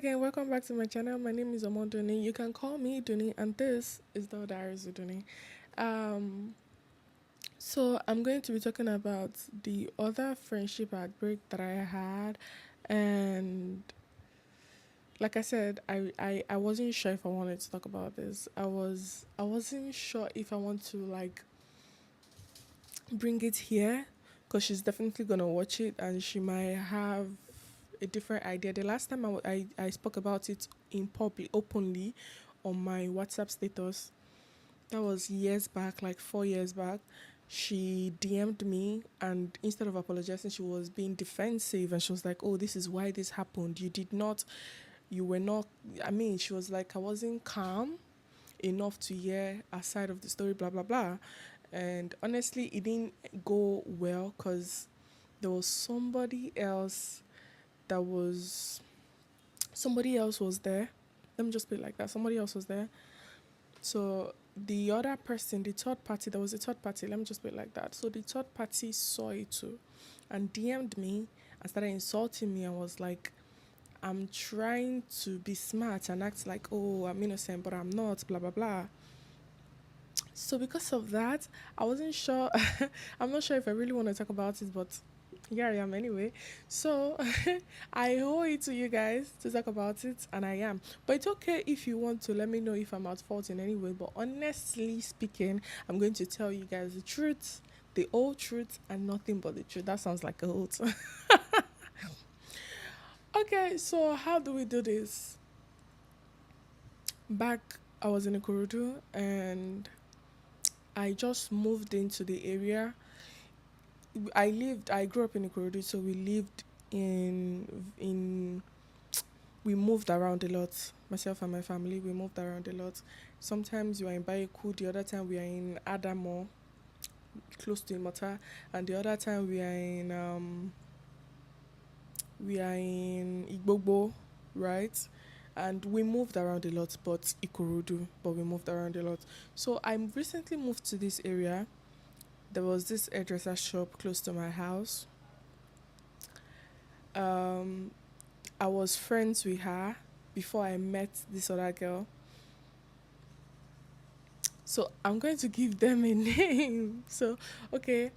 again, welcome back to my channel. My name is Omoduni. You can call me Duni, and this is the Diaries of Duni. Um, so I'm going to be talking about the other friendship heartbreak that I had, and like I said, I wasn't sure if I wanted to talk about this. I wasn't sure if I want to like bring it here because she's definitely gonna watch it and she might have a different idea. The last time I spoke about it in public openly on my WhatsApp status, that was years back, like 4 years back. She DM'd me and instead of apologizing, she was being defensive and she was like, "Oh, this is why this happened. You were not." I mean, she was like, "I wasn't calm enough to hear a side of the story, blah blah blah." And honestly, it didn't go well because there was that was somebody else was there. Let me just put it like that. Somebody else was there. So the other person, the third party, there was a third party. Let me just put it like that. So the third party saw it too and DM'd me and started insulting me and was like, "I'm trying to be smart and act like, oh, I'm innocent, but I'm not, blah, blah, blah." So because of that, I wasn't sure. I'm not sure if I really want to talk about it, but here I am anyway. So I owe it to you guys to talk about it, and I am. But it's okay if you want to let me know if I'm at fault in any way. But honestly speaking, I'm going to tell you guys the truth, the whole truth, and nothing but the truth. That sounds like a oath. Okay, so how do we do this? Back, I was in Ikorodu and I just moved into the area. I grew up in Ikorodu, so we lived in we moved around a lot. Myself and my family, we moved around a lot. Sometimes we are in Bayeku, the other time we are in Adamo, close to Imota, and the other time we are in Igbogbo, right? And we moved around a lot, but Ikorodu, but we moved around a lot. So I recently moved to this area. There was this hairdresser shop close to my house. Um, I was friends with her before I met this other girl. So I'm going to give them a name. So, okay,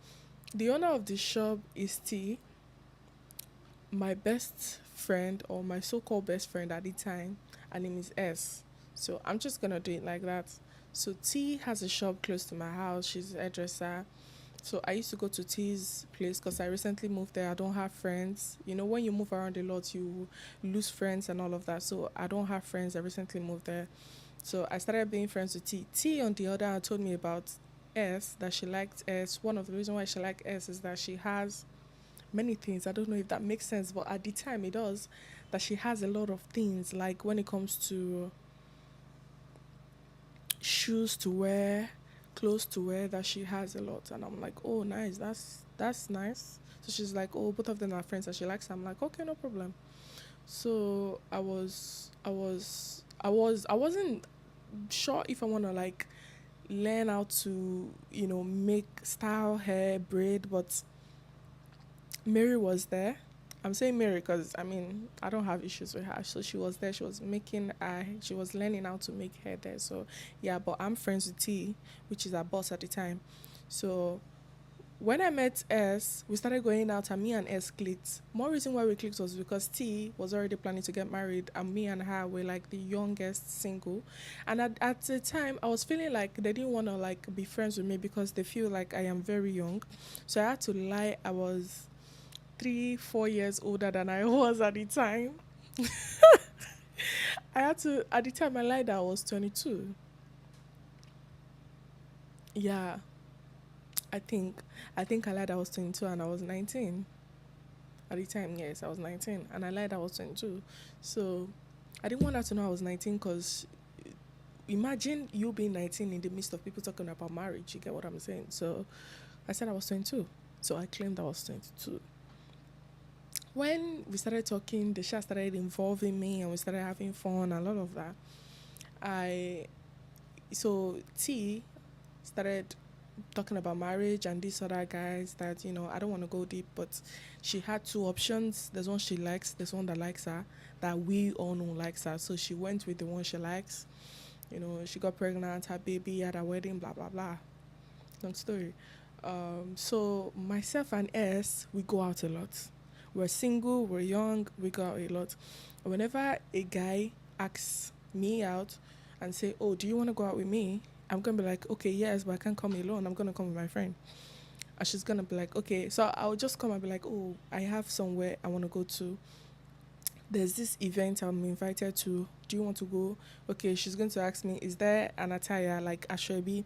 the owner of the shop is T. My best friend, or my so called best friend at the time, her name is S. So I'm just going to do it like that. So T has a shop close to my house. She's a hairdresser. So I used to go to T's place because I recently moved there. I don't have friends. You know, when you move around a lot, you lose friends and all of that. So I don't have friends. I recently moved there. So I started being friends with T. T, on the other hand, told me about S, that she liked S. One of the reasons why she liked S is that she has many things. I don't know if that makes sense, but at the time it does. That she has a lot of things, like when it comes to shoes to wear, clothes to wear, that she has a lot. And I'm like, oh, nice, that's nice. So she's like, oh, both of them are friends and she likes her. I'm like, okay, no problem. So I wasn't sure if I want to like learn how to, make style hair, braid, but Mary was there. I'm saying Mary because I mean I don't have issues with her. So she was there. She was learning how to make hair there. So yeah, but I'm friends with T, which is our boss at the time. So when I met S, we started going out and me and S clicked. More reason why we clicked was because T was already planning to get married and me and her were like the youngest single. And at the time I was feeling like they didn't want to like be friends with me because they feel like I am very young. So I had to lie. I was 3, 4 years older than I was at the time. I had to at the time I lied that I was 22. Yeah, I think I think I lied I was 22 and I was 19. At the time, yes, I was 19 and I lied I was 22. So I didn't want her to know I was 19 because imagine you being 19 in the midst of people talking about marriage. You get what I'm saying? So I said I was 22. So I claimed I was 22. When we started talking, the chat started involving me and we started having fun and a lot of that. I so T started talking about marriage and these other guys that, I don't want to go deep, but she had two options. There's one she likes, there's one that likes her, that we all know likes her. So she went with the one she likes. She got pregnant, had baby, had a wedding, blah, blah, blah. Long story. So myself and S, we go out a lot. We're single, we're young, we go out a lot. Whenever a guy asks me out and say, "Oh, do you want to go out with me?" I'm gonna be like, "Okay, yes, but I can't come alone. I'm gonna come with my friend." And she's gonna be like, "Okay." So I'll just come and be like, "Oh, I have somewhere I want to go to. There's this event I'm invited to. Do you want to go?" Okay, she's going to ask me, "Is there an attire like Ashwebi?"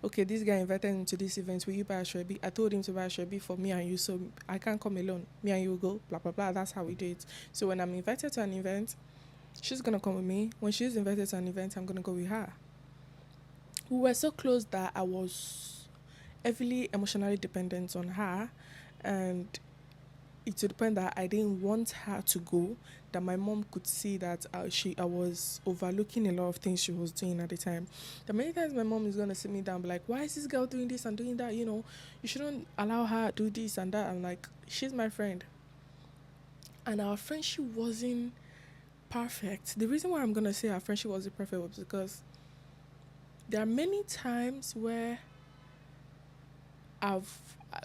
Okay, this guy invited me to this event. Will you buy a Ashwebi? I told him to buy a Ashwebi for me and you, so I can't come alone. Me and you go, blah, blah, blah. That's how we do it. So when I'm invited to an event, she's going to come with me. When she's invited to an event, I'm going to go with her. We were so close that I was heavily emotionally dependent on her. And it to the point that I didn't want her to go, that my mom could see that I was overlooking a lot of things she was doing at the time. That many times my mom is gonna sit me down and be like, "Why is this girl doing this and doing that? You shouldn't allow her to do this and that." I'm like, "She's my friend." And our friendship wasn't perfect. The reason why I'm gonna say our friendship wasn't perfect was because there are many times where I've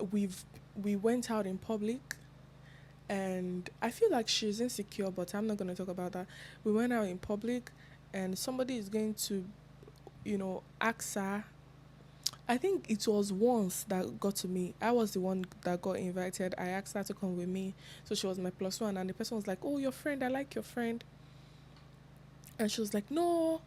we've we went out in public and I feel like she's insecure, but I'm not going to talk about that. We went out in public, and somebody is going to, ask her. I think it was once that got to me. I was the one that got invited. I asked her to come with me, so she was my plus one, and the person was like, "Oh, your friend, I like your friend," and she was like, "No,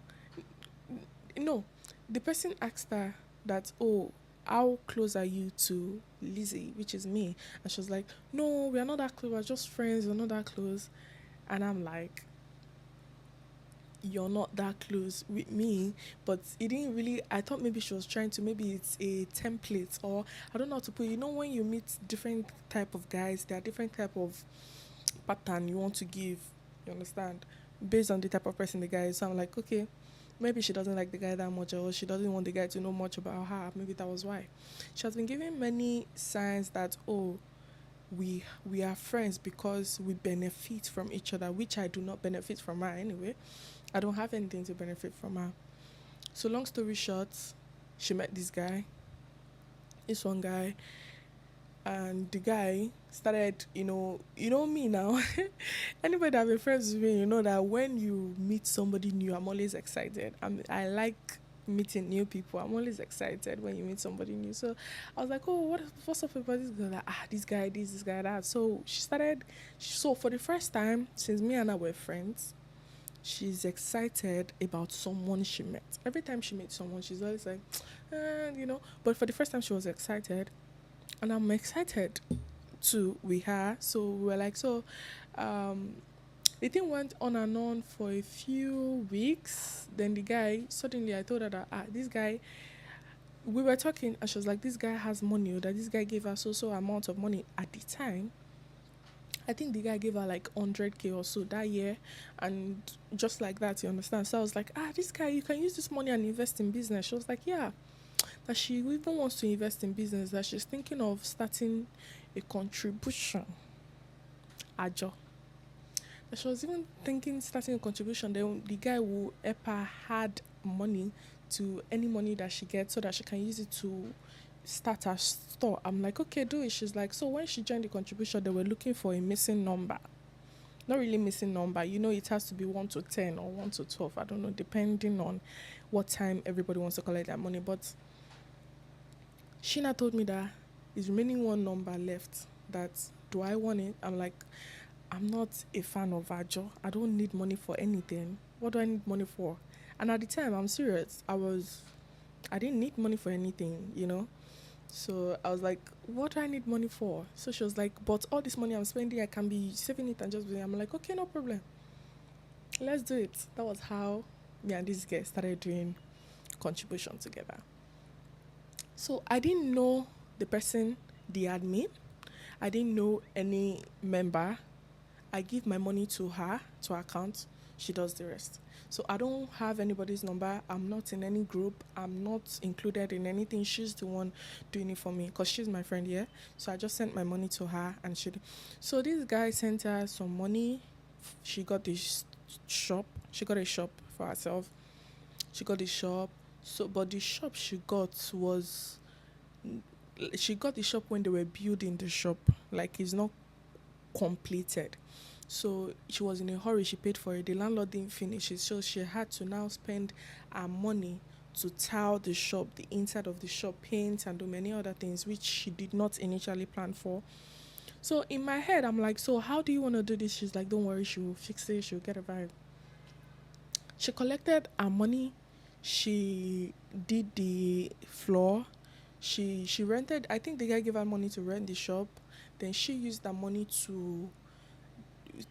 no." The person asked her that, "Oh, how close are you to Lizzie, which is me?" And she was like, "No, we are not that close. We're just friends. We're not that close." And I'm like, "You're not that close with me." But it didn't really, I thought maybe she was trying to, maybe it's a template, or I don't know how to put it. When you meet different type of guys, there are different type of pattern you want to give, you understand, based on the type of person the guy is. So I'm like, okay, maybe she doesn't like the guy that much, or she doesn't want the guy to know much about her. Maybe that was why. She has been giving many signs that, oh, we are friends because we benefit from each other, which I do not benefit from her anyway. I don't have anything to benefit from her. So long story short, she met this one guy, and the guy started, me now. Anybody that been friends with me, you know that when you meet somebody new, I'm always excited. I like meeting new people. I'm always excited when you meet somebody new. So I was like, "Oh, what's up about this girl?" Like, this guy, this guy, that. So she started. So for the first time since me and her were friends, she's excited about someone she met. Every time she meets someone, she's always like, But for the first time, she was excited, and I'm excited too with her. So we were like, um, the thing went on and on for a few weeks. Then the guy, suddenly I told her that, this guy, we were talking, and she was like, "This guy has money, or that this guy gave her so amount of money." At the time, I think the guy gave her like 100K or so that year, and just like that, you understand. So I was like, "This guy, you can use this money and invest in business." She was like, "Yeah." That she even wants to invest in business, that she's thinking of starting a contribution ajo. That she was even thinking starting a contribution, then the guy will help her add money to any money that she gets so that she can use it to start her store. I'm like, "Okay, do it." She's like, so when she joined the contribution, they were looking for a missing number. Not really missing number, it has to be 1 to 10 or 1 to 12, I don't know, depending on what time everybody wants to collect that money. But Sheena told me that is remaining one number left. That, do I want it? I'm like, I'm not a fan of Ajo. I don't need money for anything. What do I need money for? And at the time, I'm serious. I didn't need money for anything. So I was like, what do I need money for? So she was like, but all this money I'm spending, I can be saving it and just be. I'm like, okay, no problem. Let's do it. That was how me and this guy started doing contribution together. So I didn't know the person, the admin. I didn't know any member. I give my money to her, to her account. she does the rest. So I don't have anybody's number. I'm not in any group. I'm not included in anything. She's the one doing it for me because she's my friend, yeah. So I just sent my money to her and she. So this guy sent her some money. She got this shop. She got a shop for herself. She got the shop. So, but the shop she got was, she got the shop when they were building the shop. Like it's not completed. So she was in a hurry, she paid for it. The landlord didn't finish it. So she had to now spend her money to tile the shop, the inside of the shop, paint and do many other things which she did not initially plan for. So in my head, I'm like, so how do you want to do this? She's like, don't worry, she will fix it, she'll get a vibe. She collected her money, she did the floor, she rented, I think the guy gave her money to rent the shop. Then she used that money to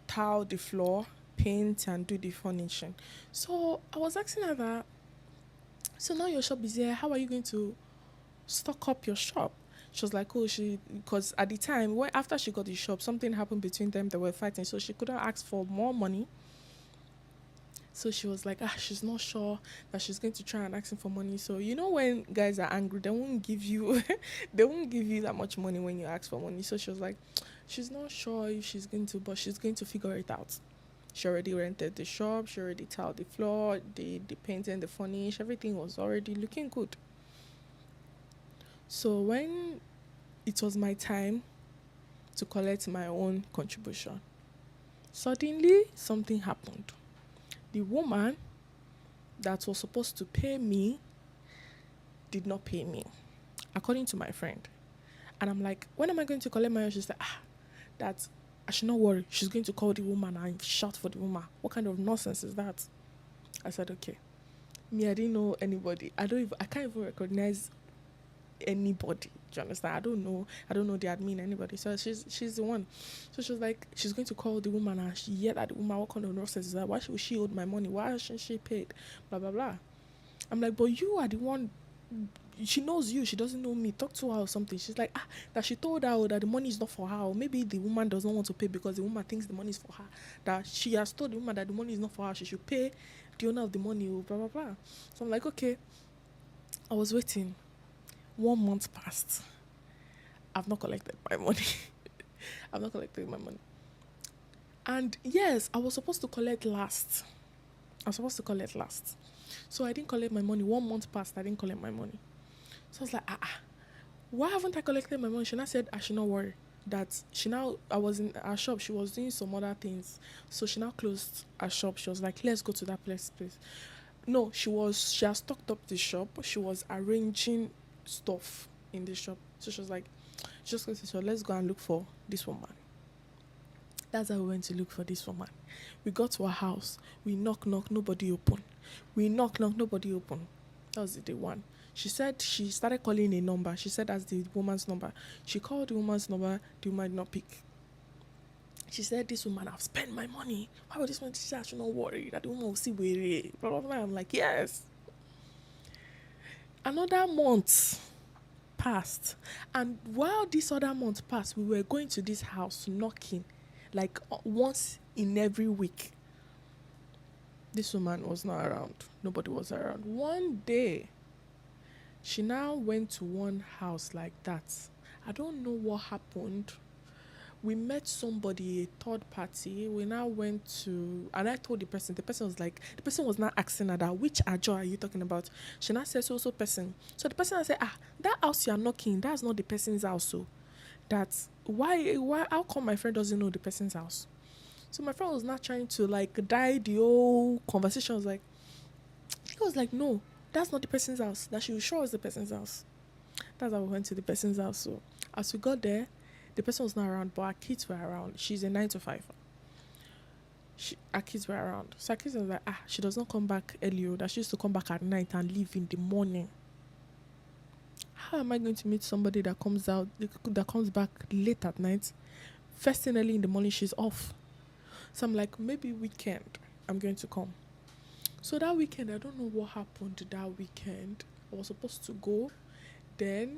tile the floor, paint, and do the furnishing. So I was asking her that, so now your shop is here, how are you going to stock up your shop? She was like, oh, because at the time, after she got the shop, something happened between them, they were fighting, so she couldn't ask for more money. So she was like, she's not sure that she's going to try and ask him for money. So you know when guys are angry, they won't give you they won't give you that much money when you ask for money. So she was like, she's not sure if she's going to, but she's going to figure it out. She already rented the shop, she already tiled the floor, the painting, the furnish, everything was already looking good. So when it was my time to collect my own contribution, suddenly something happened. The woman that was supposed to pay me did not pay me, according to my friend. And I'm like, when am I going to collect my own? She's like, that I should not worry. She's going to call the woman and shout for the woman. What kind of nonsense is that? I said, okay. Me, I didn't know anybody. I can't even recognize anybody. Do you understand? I don't know the admin, anybody. So she's the one. So she was like, she's going to call the woman and she yelled at the woman, what kind of nonsense is that? Why should she owed my money? Why shouldn't she paid? Blah blah blah. I'm like, but you are the one. She knows you, she doesn't know me. Talk to her or something. She's like, that she told her that the money is not for her. Or maybe the woman doesn't want to pay because the woman thinks the money is for her. That she has told the woman that the money is not for her. She should pay the owner of the money. Blah blah blah. So I'm like, okay. I was waiting. 1 month passed. I've not collected my money. I've not collected my money. And yes, I was supposed to collect last. So I didn't collect my money. 1 month passed, I didn't collect my money. So I was like, why haven't I collected my money? She now said I should not worry. That I was in her shop, she was doing some other things. So she now closed her shop. She was like, let's go to that place. No, she has stocked up the shop. She was arranging stuff in the shop. So she was like, just go to the shop, let's go and look for this woman. That's how we went to look for this woman. We got to her house. We knock, nobody open. Nobody open. That was the day one. She said she started calling a number. She said that's the woman's number. She called the woman's number. The woman did not pick. She said, this woman, I've spent my money. Why would this woman say I should not worry that the woman will see where it? Blah, blah, blah. I'm like, yes. Another month passed. And while this other month passed, we were going to this house knocking like once in every week. This woman was not around. Nobody was around. One day, she now went to one house like that. I don't know what happened. We met somebody, a third party. We now went to, and I told the person was not asking her that, which ajo are you talking about? She now said, so person. So the person said, that house you are knocking, that's not the person's house. So that's why, how come my friend doesn't know the person's house? So my friend was not trying to like die the whole conversation. She was like, no, that's not the person's house. That she was sure was the person's house. That's how we went to the person's house. So as we got there, the person was not around, but our kids were around. She's a 9 to 5. Our kids were around. So our kids were like, she does not come back early. That she used to come back at night and leave in the morning. How am I going to meet somebody that comes back late at night? First thing early in the morning, she's off. So I'm like, maybe weekend, I'm going to come. So that weekend, I don't know what happened that weekend. I was supposed to go. We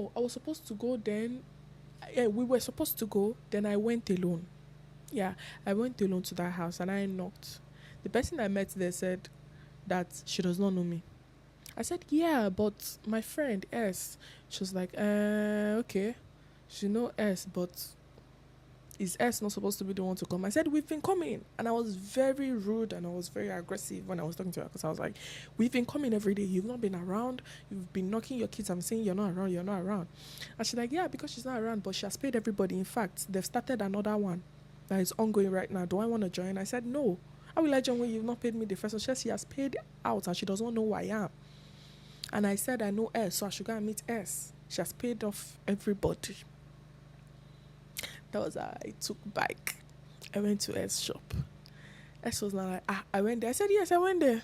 were supposed to go. Then I went alone. Yeah, I went alone to that house and I knocked. The person I met there said that she does not know me. I said, yeah, but my friend S. She was like, okay. She know S, but is S not supposed to be the one to come? I said, we've been coming. And I was very rude and I was very aggressive when I was talking to her because I was like, we've been coming every day. You've not been around. You've been knocking your kids. I'm saying you're not around. You're not around. And she's like, yeah, because she's not around, but she has paid everybody. In fact, they've started another one that is ongoing right now. Do I want to join? I said, no. How will I join when you've not paid me the first one? She said she has paid out and she doesn't know who I am. And I said, I know S, so I should go and meet S. She has paid off everybody. That was how I took bike. I went to S shop. S was not like, I went there. I said, yes, I went there.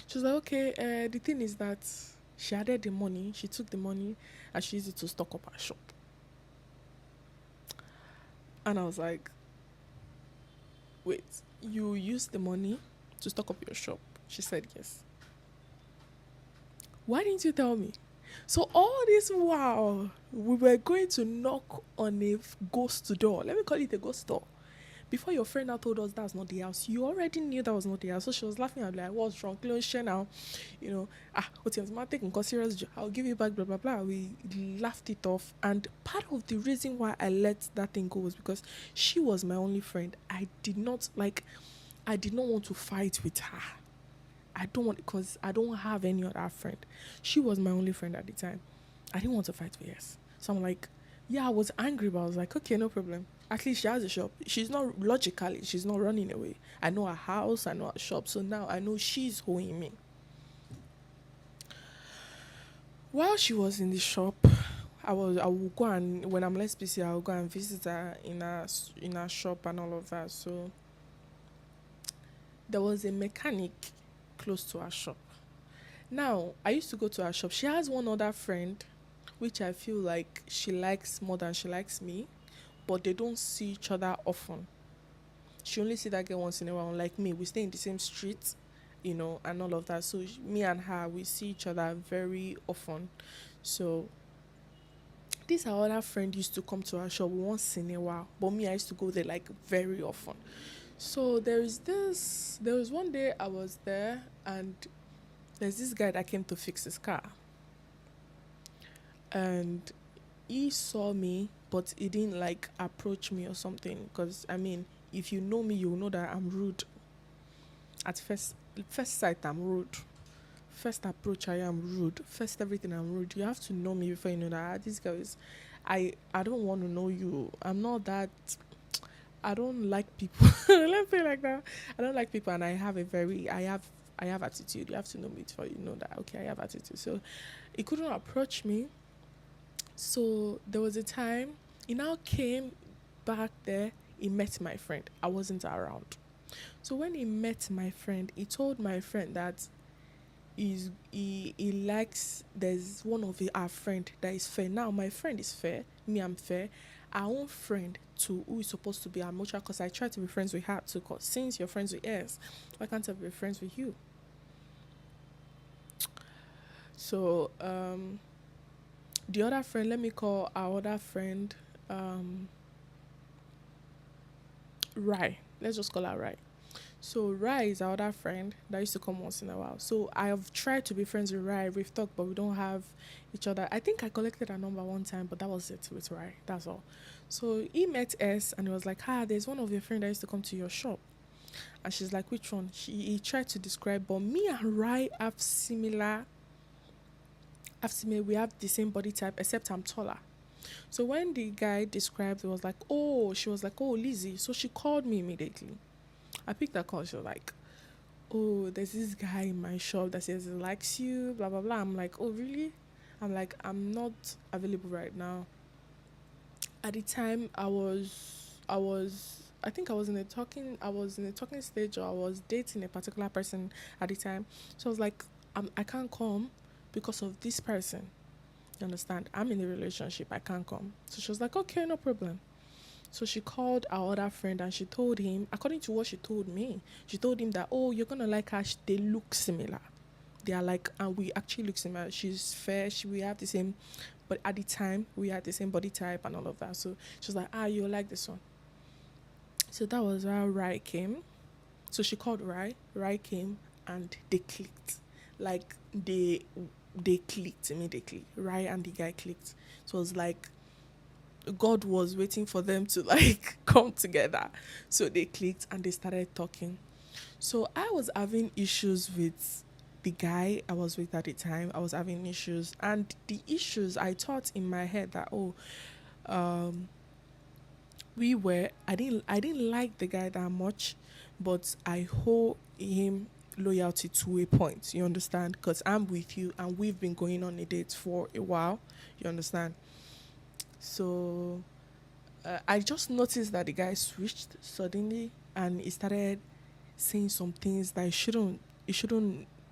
She was like, okay, the thing is that she added the money. She took the money and she used it to stock up her shop. And I was like, wait, you used the money to stock up your shop? She said, yes. Why didn't you tell me? So all this while, we were going to knock on a ghost door. Let me call it a ghost door. Before your friend now told us that's not the house, you already knew that was not the house. So she was laughing at like, what's wrong? Close share now. What's your man taking serious? I'll give you back, blah, blah, blah. We laughed it off. And part of the reason why I let that thing go was because she was my only friend. I did not want to fight with her. Because I don't have any other friend. She was my only friend at the time. I didn't want to fight with her. So I'm like, yeah, I was angry, but I was like, okay, no problem. At least she has a shop. She's not running away. I know her house, I know her shop. So now I know she's owing me. While she was in the shop, I will go and, when I'm less busy, I'll go and visit her in her shop and all of that. So there was a mechanic close to her shop. Now, I used to go to her shop. She has one other friend, which I feel like she likes more than she likes me, but they don't see each other often. She only see that girl once in a while. Like me, we stay in the same street, and all of that. So me and her, we see each other very often. So this our other friend used to come to our shop once in a while, but me, I used to go there like very often. So there was one day I was there and there's this guy that came to fix his car. And he saw me, but he didn't like approach me or something. Because, I mean, if you know me, you know that I'm rude. At first sight, I'm rude. First approach, I am rude. First everything, I'm rude. You have to know me before you know that this guy is... I don't want to know you. I'm not that... I don't like people. Let's say like that. I don't like people, and I have attitude. You have to know me before you know that. Okay, I have attitude. So he couldn't approach me. So there was a time he now came back there. He met my friend. I wasn't around. So when he met my friend, he told my friend that he likes, there's one of our friend that is fair. Now my friend is fair. Me, I'm fair. Our own friend too, who is supposed to be our mutual, because I try to be friends with her too, because since you're friends with us, why can't I be friends with you? So the other friend, let me call our other friend Rai. Let's just call her Rai. So Rai is our other friend that used to come once in a while. So I have tried to be friends with Rai. We've talked, but we don't have each other. I think I collected her number one time, but that was it with Rai. That's all. So he met us and he was like, there's one of your friends that used to come to your shop. And she's like, which one? He tried to describe, but me and Rai have similar, we have the same body type, except I'm taller. So when the guy described, it was like, she was like, Lizzie. So she called me immediately. I picked that call. She was like, there's this guy in my shop that says he likes you, blah, blah, blah. I'm like, oh, really? I'm like, I'm not available right now. At the time, I think I was in a talking stage, or I was dating a particular person at the time. So I was like, I can't come because of this person. You understand? I'm in a relationship. I can't come. So she was like, okay, no problem. So she called our other friend and she told him, according to what she told me, she told him that, you're going to like her. They look similar. They are like, and we actually look similar. She's fair. We have the same, but at the time, we had the same body type and all of that. So she was like, you like this one. So that was how Rai came. So she called Rai. Rai came and they clicked. Like they clicked immediately. Rai and the guy clicked. So it was like God was waiting for them to like come together. So they clicked and they started talking. So I was having issues with the guy I was with at the time. I was having issues, and the issues I thought in my head that, oh, um I didn't like the guy that much, but I hold him loyalty to a point. You understand? Because I'm with you, and we've been going on a date for a while. You understand? So I just noticed that the guy switched suddenly, and he started saying some things that he shouldn't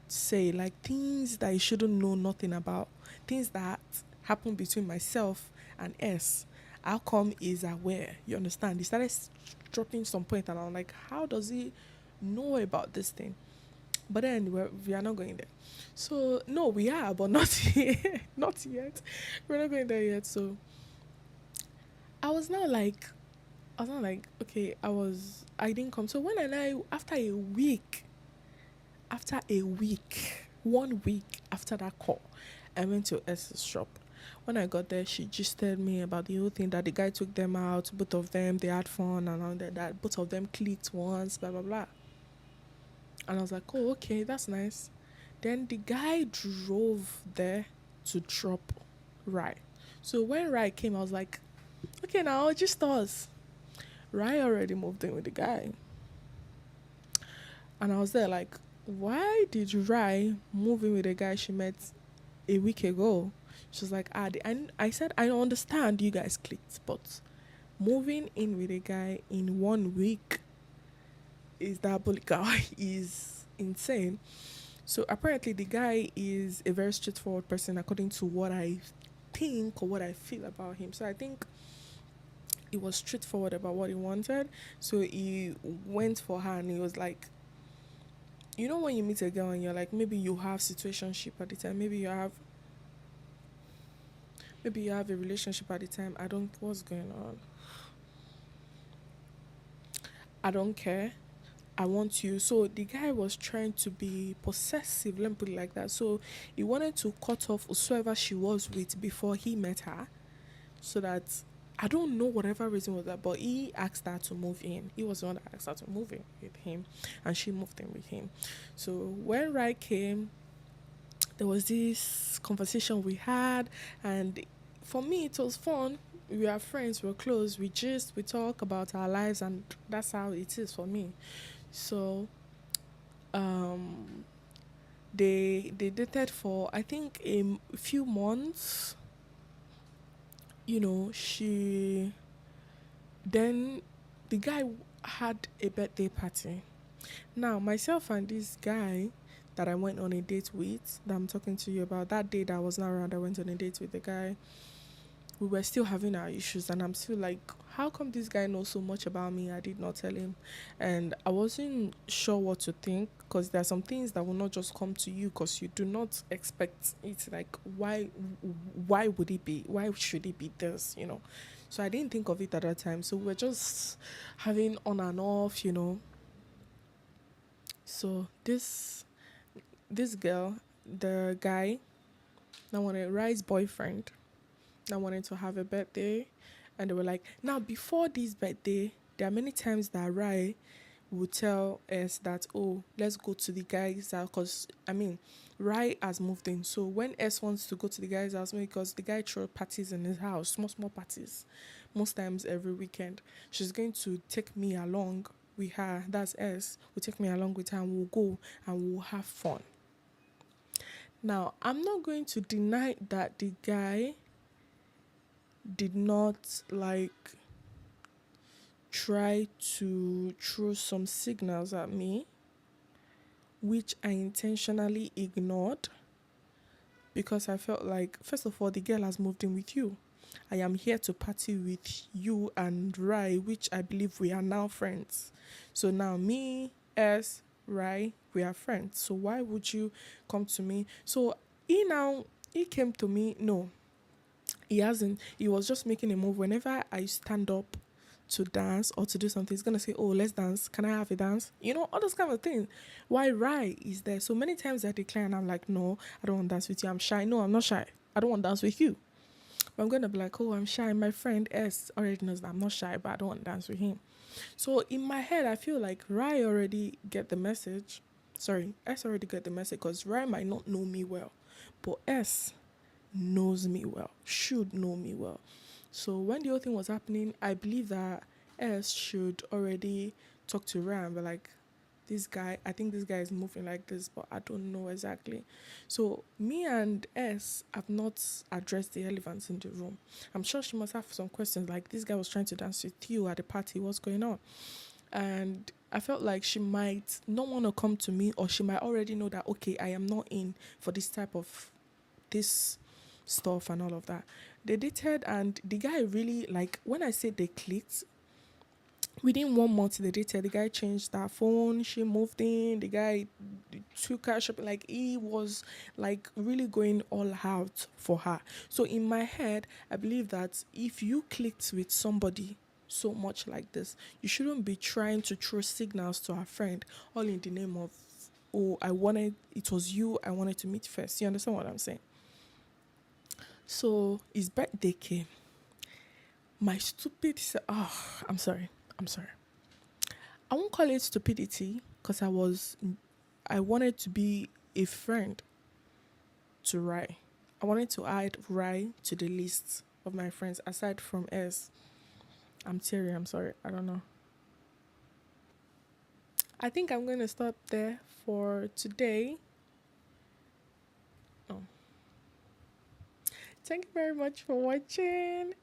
say, like things that he shouldn't know nothing about, things that happen between myself and S. How come he's aware? You understand? He started dropping some point, and I'm like, how does he know about this thing? But then we are not going there. So no, we are, but not yet. Not yet. We're not going there yet. So I was not like okay, I didn't come. So when I after a week, 1 week after that call, I went to S's shop. When I got there, she gisted me about the whole thing that the guy took them out, both of them, they had fun and all that both of them clicked once, blah blah blah. And I was like, oh, okay, that's nice. Then the guy drove there to drop Rai. So when Rai came, I was like, okay, now just us. Rai already moved in with the guy. And I was there like, why did Rai move in with a guy she met a week ago? She was like, I said, I understand you guys clicked, but moving in with a guy in 1 week is diabolical, is insane. So apparently the guy is a very straightforward person according to what I think or what I feel about him. So I think he was straightforward about what he wanted. So he went for her and he was like, you know when you meet a girl and you're like, maybe you have situationship at the time, maybe you have a relationship at the time. I don't what's going on. I don't care. I want you. So the guy was trying to be possessive, let me put it like that. So he wanted to cut off whoever she was with before he met her, so that I don't know whatever reason was that, but he asked her to move in. He was the one that asked her to move in with him, and she moved in with him. So when Rai came, there was this conversation we had, and for me it was fun. We are friends, we're close, we talk about our lives, and that's how it is for me. So um they dated for I think a few months. She then the guy had a birthday party. Now myself and this guy that I went on a date with, that I'm talking to you about, that day that I was not around, I went on a date with the guy. We were still having our issues, and I'm still like, how come this guy knows so much about me? I did not tell him. And I wasn't sure what to think, because there are some things that will not just come to you because you do not expect it. Like, why would it be, why should it be this? So I didn't think of it at that time, so we're just having on and off. So this girl, the guy that wanted Rai's boyfriend, that wanted to have a birthday, and they were like, now before this birthday, there are many times that Rai would tell us that, oh, let's go to the guy's house, because Rai has moved in. So when S wants to go to the guy's house, because the guy throw parties in his house, small parties, most times every weekend, she's going to take me along with her. That's S. Will take me along with her, and we'll go and we'll have fun. Now, I'm not going to deny that the guy did not like try to throw some signals at me, which I intentionally ignored, because I felt like, first of all, the girl has moved in with you. I am here to party with you and Rai, which I believe we are now friends. So now me, S, Rai, we are friends. So why would you come to me? So he came to me. No, he hasn't. He was just making a move. Whenever I stand up to dance or to do something, he's gonna say, "Oh, let's dance. Can I have a dance?" All those kind of things. Why Rai is there? So many times I decline. I'm like, "No, I don't want to dance with you. I'm shy. No, I'm not shy. I don't want to dance with you." But I'm gonna be like, "Oh, I'm shy." My friend S already knows that I'm not shy, but I don't want to dance with him. So in my head, I feel like Rai already get the message. Sorry, S already get the message because Rai might not know me well, but S knows me well, should know me well. So when the whole thing was happening, I believe that S should already talk to Rai and be like, this guy, I think this guy is moving like this, but I don't know exactly. So me and S have not addressed the elephants in the room. I'm sure she must have some questions like, this guy was trying to dance with you at the party, what's going on? And I felt like she might not want to come to me, or she might already know that, okay, I am not in for this type of this stuff and all of that. They dated, and the guy really, like, when I say they clicked, within 1 month they dated. The guy changed her phone, she moved in, the guy took her shopping, like he was like really going all out for her. So in my head, I believe that if you clicked with somebody so much like this, you shouldn't be trying to throw signals to her friend, all in the name of, oh, it was you I wanted to meet first. You understand what I'm saying? So his birthday came. My stupid I'm sorry. I'm sorry. I won't call it stupidity because I wanted to be a friend to Rai. I wanted to add Rai to the list of my friends aside from S. I'm Terry, I'm sorry. I don't know. I think I'm going to stop there for today. Oh, thank you very much for watching.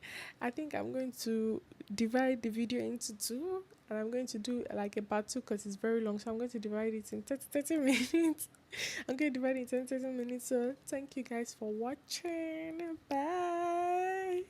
I think I'm going to divide the video into two, and I'm going to do like a part two because it's very long. So I'm going to divide it in 30 minutes. I'm going to divide it in 30 minutes. So thank you guys for watching. Bye.